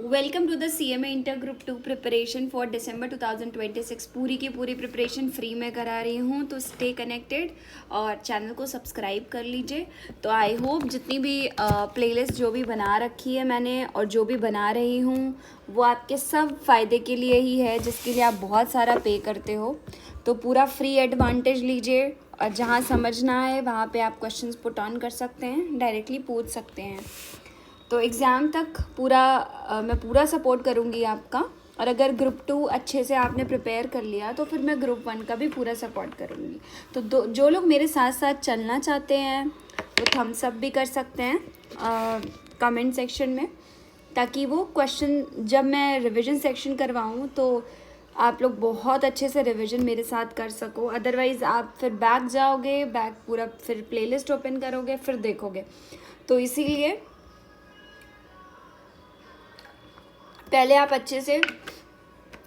Welcome to the CMA inter group 2 preparation for December 2026। पूरी की पूरी प्रिपरेशन फ्री में करा रही हूँ, तो स्टे कनेक्टेड और चैनल को सब्सक्राइब कर लीजिए। तो आई होप जितनी भी प्लेलिस्ट जो भी बना रखी है मैंने और जो भी बना रही हूँ वो आपके सब फ़ायदे के लिए ही है, जिसके लिए आप बहुत सारा पे करते हो। तो पूरा फ्री एडवांटेज लीजिए और जहाँ समझना है वहाँ पे आप क्वेश्चंस पुट ऑन कर सकते हैं, डायरेक्टली पूछ सकते हैं। तो एग्ज़ाम तक मैं पूरा सपोर्ट करूँगी आपका। और अगर ग्रुप 2 अच्छे से आपने प्रिपेयर कर लिया तो फिर मैं ग्रुप 1 का भी पूरा सपोर्ट करूँगी। तो जो लोग मेरे साथ साथ चलना चाहते हैं वो थम्स अप भी कर सकते हैं कमेंट सेक्शन में, ताकि वो क्वेश्चन जब मैं रिवीजन सेक्शन करवाऊँ तो आप लोग बहुत अच्छे से रिवीजन मेरे साथ कर सको। अदरवाइज़ आप फिर बैक जाओगे, बैक पूरा फिर प्लेलिस्ट ओपन करोगे, फिर देखोगे। तो इसीलिए पहले आप अच्छे से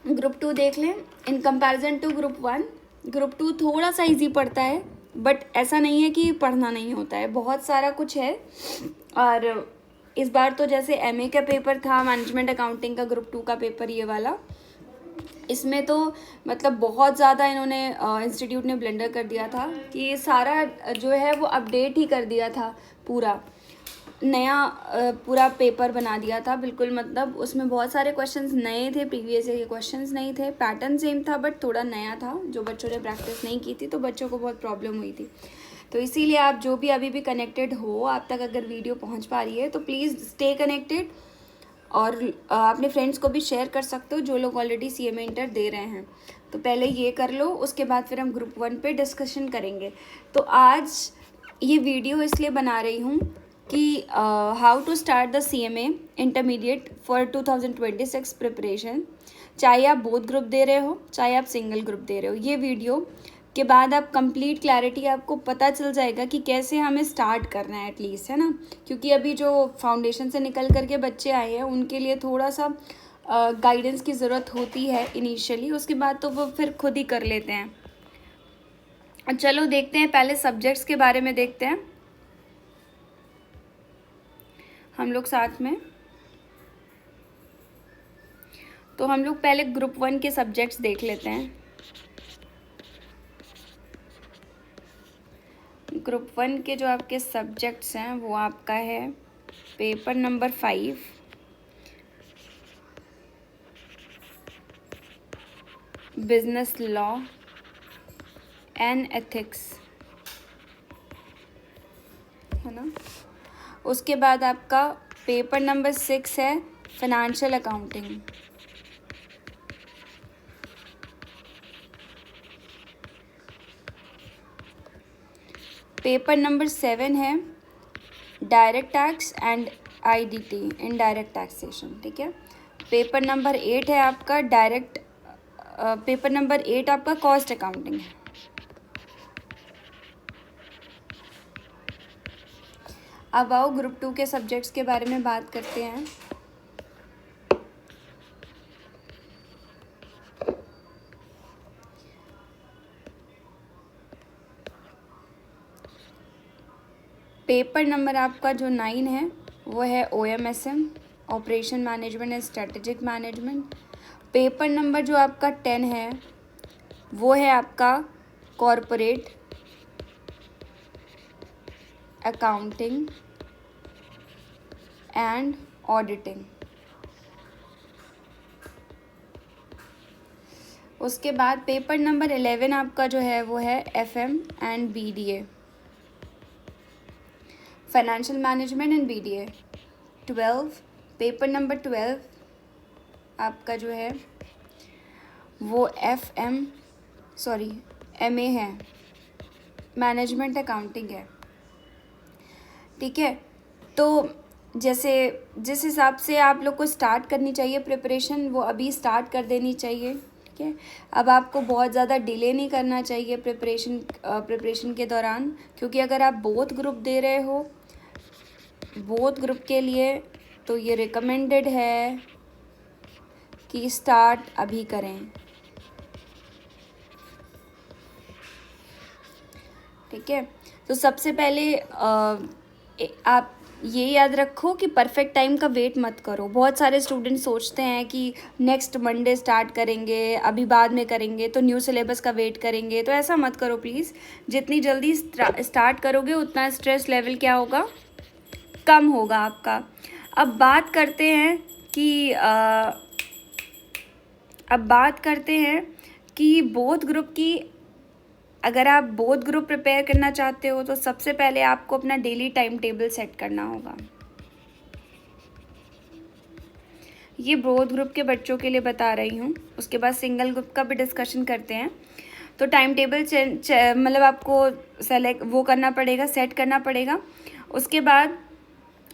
ग्रुप 2 देख लें in comparison to group 1। Group 2 थोड़ा सा इजी पड़ता है, बट ऐसा नहीं है कि पढ़ना नहीं होता है, बहुत सारा कुछ है। और इस बार तो जैसे MA का पेपर था, मैनेजमेंट अकाउंटिंग का ग्रुप 2 का पेपर ये वाला, इसमें तो मतलब बहुत ज़्यादा इन्होंने इंस्टीट्यूट ने ब्लेंडर कर दिया था कि ये सारा जो है वो अपडेट ही कर दिया था, पूरा नया पूरा पेपर बना दिया था बिल्कुल। मतलब उसमें बहुत सारे क्वेश्चंस नए थे, प्रीवियस ईयर के क्वेश्चंस नहीं थे, पैटर्न सेम था बट थोड़ा नया था, जो बच्चों ने प्रैक्टिस नहीं की थी तो बच्चों को बहुत प्रॉब्लम हुई थी। तो इसीलिए आप जो भी अभी भी कनेक्टेड हो, आप तक अगर वीडियो पहुंच पा रही है तो प्लीज़ स्टे कनेक्टेड और अपने फ्रेंड्स को भी शेयर कर सकते हो जो लोग ऑलरेडी CMA इंटर दे रहे हैं। तो पहले ये कर लो, उसके बाद फिर हम ग्रुप 1 पे डिस्कशन करेंगे। तो आज ये वीडियो इसलिए बना रही हूँ कि how to start the CMA intermediate for 2026 preparation. चाहे आप बोथ ग्रुप दे रहे हो, चाहे आप सिंगल ग्रुप दे रहे हो, ये वीडियो के बाद आप कंप्लीट क्लैरिटी आपको पता चल जाएगा कि कैसे हमें स्टार्ट करना है एटलीस्ट, है ना। क्योंकि अभी जो फाउंडेशन से निकल करके बच्चे आए हैं उनके लिए थोड़ा सा गाइडेंस की ज़रूरत होती है इनिशियली, उसके बाद तो वो फिर खुद ही कर लेते हैं। चलो देखते हैं, पहले सब्जेक्ट्स के बारे में देखते हैं हम लोग साथ में। तो हम लोग पहले ग्रुप 1 के सब्जेक्ट्स देख लेते हैं। ग्रुप 1 के जो आपके सब्जेक्ट्स हैं वो आपका है paper number 5, business law and ethics, है ना। उसके बाद आपका पेपर नंबर 6 है फाइनेंशियल अकाउंटिंग। पेपर नंबर 7 है direct tax and IDT, indirect taxation, ठीक है। पेपर नंबर 8 है आपका पेपर नंबर 8 आपका कॉस्ट अकाउंटिंग है। अब आओ ग्रुप 2 के सब्जेक्ट्स के बारे में बात करते हैं। पेपर नंबर आपका जो 9 है वो है OMSM, operation management and strategic management. Paper number जो आपका 10 है वो है आपका कॉरपोरेट अकाउंटिंग एंड ऑडिटिंग। उसके बाद पेपर नंबर 11 आपका जो है वो है FM and BDA, financial management and BDA। Paper number 12 आपका जो है वो MA है, मैनेजमेंट अकाउंटिंग है, ठीक है। तो जैसे जिस हिसाब से आप लोग को स्टार्ट करनी चाहिए प्रिपरेशन, वो अभी स्टार्ट कर देनी चाहिए, ठीक है। अब आपको बहुत ज़्यादा डिले नहीं करना चाहिए प्रिपरेशन के दौरान, क्योंकि अगर आप बोथ ग्रुप दे रहे हो, बोथ ग्रुप के लिए तो ये रिकमेंडेड है कि स्टार्ट अभी करें, ठीक है। तो सबसे पहले आप ये याद रखो कि परफेक्ट टाइम का वेट मत करो। बहुत सारे स्टूडेंट सोचते हैं कि नेक्स्ट मंडे स्टार्ट करेंगे, अभी बाद में करेंगे, तो न्यू सिलेबस का वेट करेंगे। तो ऐसा मत करो प्लीज़। जितनी जल्दी स्टार्ट करोगे उतना स्ट्रेस लेवल क्या होगा, कम होगा आपका। अब बात करते हैं कि बोथ ग्रुप की, अगर आप बोथ ग्रुप प्रिपेयर करना चाहते हो तो सबसे पहले आपको अपना डेली टाइम टेबल सेट करना होगा। ये बोथ ग्रुप के बच्चों के लिए बता रही हूँ, उसके बाद सिंगल ग्रुप का भी डिस्कशन करते हैं। तो टाइम टेबल मतलब आपको करना पड़ेगा, सेट करना पड़ेगा। उसके बाद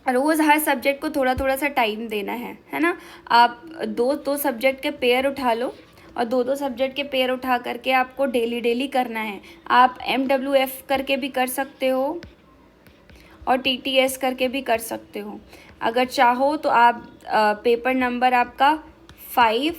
रोज़ हर सब्जेक्ट को थोड़ा थोड़ा सा टाइम देना है ना। आप दो सब्जेक्ट के पेयर उठा लो और दो सब्जेक्ट के पेयर उठा करके आपको डेली करना है। आप MWF करके भी कर सकते हो और TTS करके भी कर सकते हो। अगर चाहो तो आप पेपर नंबर आपका 5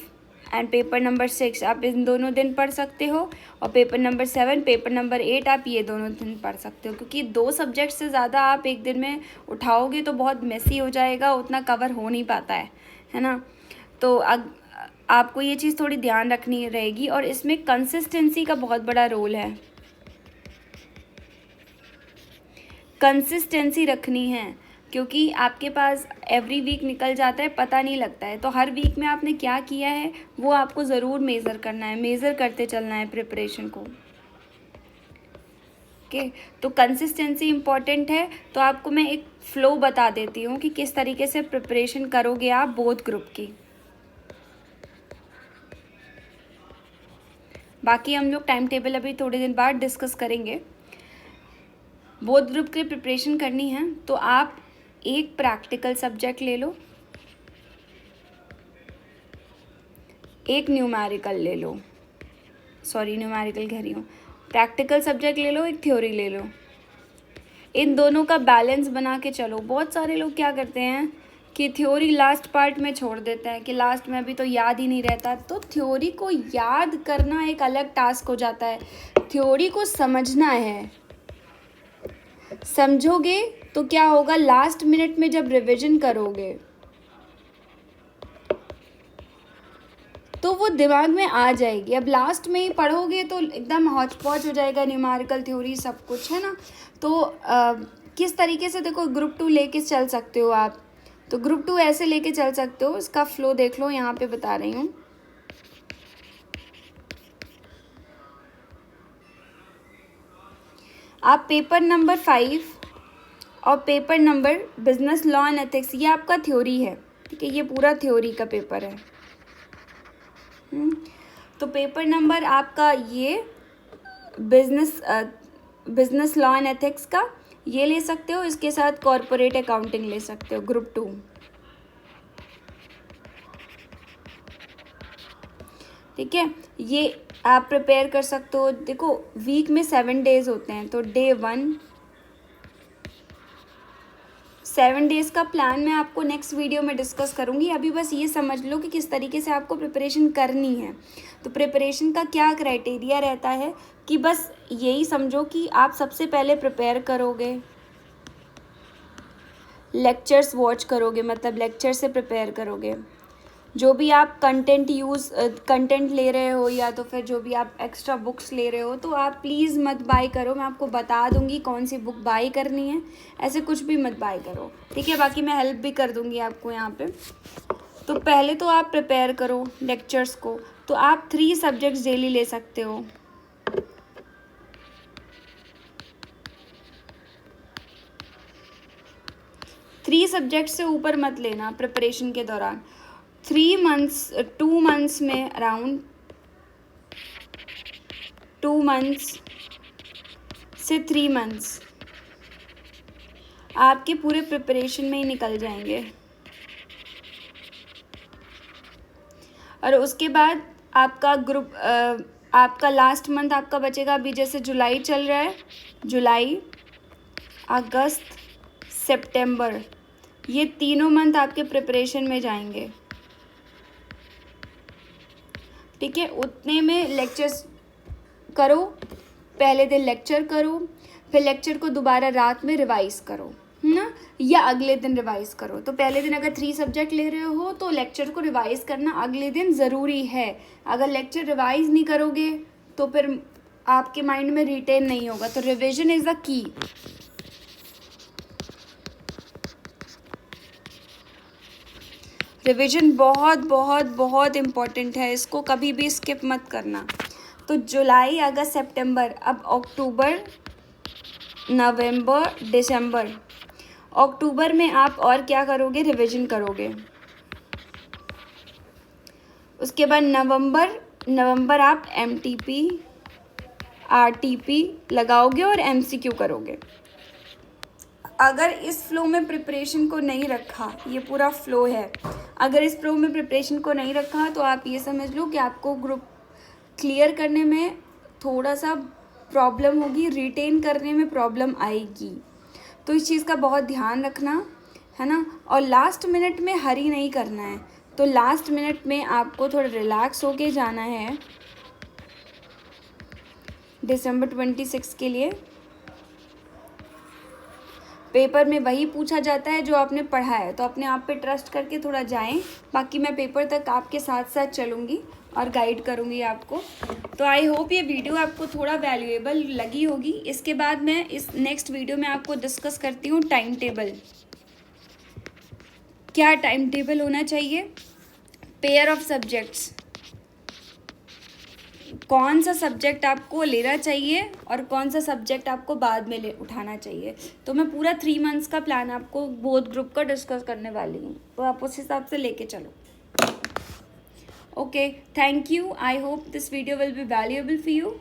एंड पेपर नंबर 6 आप इन दोनों दिन पढ़ सकते हो, और पेपर नंबर 7 पेपर नंबर 8 आप ये दोनों दिन पढ़ सकते हो। क्योंकि 2 सब्जेक्ट से ज़्यादा आप एक दिन में उठाओगे तो बहुत मेसी हो जाएगा, उतना कवर हो नहीं पाता है ना। तो आपको ये चीज़ थोड़ी ध्यान रखनी रहेगी, और इसमें कंसिस्टेंसी का बहुत बड़ा रोल है। कंसिस्टेंसी रखनी है, क्योंकि आपके पास एवरी वीक निकल जाता है, पता नहीं लगता है। तो हर वीक में आपने क्या किया है वो आपको ज़रूर मेज़र करना है, मेज़र करते चलना है प्रिपरेशन को। ओके, तो कंसिस्टेंसी इम्पॉर्टेंट है। तो आपको मैं एक फ़्लो बता देती हूँ कि किस तरीके से प्रिपरेशन करोगे आप बोथ ग्रुप की। बाकी हम लोग टाइम टेबल अभी थोड़े दिन बाद डिस्कस करेंगे। बोथ ग्रुप की प्रिपरेशन करनी है तो आप एक प्रैक्टिकल सब्जेक्ट ले लो, एक न्यूमेरिकल ले लो, न्यूमेरिकल कह रही हूँ, प्रैक्टिकल सब्जेक्ट ले लो, एक थ्योरी ले लो। इन दोनों का बैलेंस बना के चलो। बहुत सारे लोग क्या करते हैं कि थ्योरी लास्ट पार्ट में छोड़ देते हैं कि लास्ट में अभी तो याद ही नहीं रहता। तो थ्योरी को याद करना एक अलग टास्क हो जाता है, थ्योरी को समझना है। समझोगे तो क्या होगा, लास्ट मिनट में जब रिवीजन करोगे तो वो दिमाग में आ जाएगी। अब लास्ट में ही पढ़ोगे तो एकदम हौच पौच हो जाएगा, न्यूमेरिकल थ्योरी सब कुछ, है ना। तो किस तरीके से देखो ग्रुप 2 लेके चल सकते हो आप। तो ग्रुप 2 ऐसे लेके चल सकते हो, इसका फ्लो देख लो, यहाँ पे बता रही हूँ। आप पेपर नंबर 5 और paper number business law and ethics, ये आपका थ्योरी है, ठीक है, ये पूरा थ्योरी का पेपर है। तो पेपर नंबर आपका ये बिजनेस लॉ एंड एथिक्स का ये ले सकते हो, इसके साथ कॉरपोरेट अकाउंटिंग ले सकते हो ग्रुप 2, ठीक है। ये आप प्रिपेयर कर सकते हो। देखो वीक में 7 डेज होते हैं, तो डे 1 7 डेज का प्लान मैं आपको नेक्स्ट वीडियो में डिस्कस करूँगी। अभी बस ये समझ लो कि किस तरीके से आपको प्रिपरेशन करनी है। तो प्रिपरेशन का क्या क्राइटेरिया रहता है कि बस यही समझो कि आप सबसे पहले प्रिपेयर करोगे, लेक्चर्स वॉच करोगे, मतलब लेक्चर से प्रिपेयर करोगे। जो भी आप कंटेंट ले रहे हो या तो फिर जो भी आप एक्स्ट्रा बुक्स ले रहे हो, तो आप प्लीज़ मत बाय करो। मैं आपको बता दूंगी कौन सी बुक बाय करनी है, ऐसे कुछ भी मत बाय करो, ठीक है। बाकी मैं हेल्प भी कर दूंगी आपको यहाँ पे। तो पहले तो आप प्रिपेयर करो लेक्चर्स को। तो आप 3 सब्जेक्ट्स डेली ले सकते हो। थ्री सब्जेक्ट से ऊपर मत लेना प्रिपरेशन के दौरान। 2 मंथ्स में अराउंड 2 मंथ्स से 3 मंथ्स आपके पूरे प्रिपरेशन में ही निकल जाएंगे। और उसके बाद आपका लास्ट मंथ आपका बचेगा। अभी जैसे जुलाई चल रहा है, जुलाई, अगस्त, सितंबर, ये तीनों मंथ आपके प्रिपरेशन में जाएंगे, ठीक है। उतने में लेक्चर्स करो, पहले दिन लेक्चर करो, फिर लेक्चर को दोबारा रात में रिवाइज करो, ना, या अगले दिन रिवाइज करो। तो पहले दिन अगर 3 सब्जेक्ट ले रहे हो तो लेक्चर को रिवाइज करना अगले दिन ज़रूरी है। अगर लेक्चर रिवाइज नहीं करोगे तो फिर आपके माइंड में रिटेन नहीं होगा। तो revision is the key. Revision बहुत बहुत बहुत इम्पॉर्टेंट है, इसको कभी भी स्किप मत करना। तो जुलाई, अगस्त, सितंबर, अब अक्टूबर, नवंबर, दिसंबर। अक्टूबर में आप और क्या करोगे? रिवीजन करोगे। उसके बाद नवंबर आप MTP RTP लगाओगे और MCQ करोगे। अगर इस फ्लो में प्रिपरेशन को नहीं रखा, ये पूरा फ्लो है, अगर इस फ्लो में प्रिपरेशन को नहीं रखा तो आप ये समझ लो कि आपको ग्रुप क्लियर करने में थोड़ा सा प्रॉब्लम होगी, रिटेन करने में प्रॉब्लम आएगी। तो इस चीज़ का बहुत ध्यान रखना है ना। और लास्ट मिनट में हरी नहीं करना है। तो लास्ट मिनट में आपको थोड़ा रिलैक्स होके जाना है दिसंबर 26 के लिए। पेपर में वही पूछा जाता है जो आपने पढ़ा है, तो अपने आप पे ट्रस्ट करके थोड़ा जाएं। बाकी मैं पेपर तक आपके साथ साथ चलूँगी और गाइड करूँगी आपको। तो आई होप ये वीडियो आपको थोड़ा वैल्यूएबल लगी होगी। इसके बाद मैं इस नेक्स्ट वीडियो में आपको डिस्कस करती हूँ टाइम टेबल। क्या टाइम टेबल होना चाहिए, पेयर ऑफ सब्जेक्ट्स, कौन सा सब्जेक्ट आपको लेना चाहिए और कौन सा सब्जेक्ट आपको बाद में उठाना चाहिए। तो मैं पूरा 3 मंथ्स का प्लान आपको बोथ ग्रुप का डिस्कस करने वाली हूँ, तो आप उस हिसाब से लेके चलो। Okay, thank you. I hope this video will be valuable for you.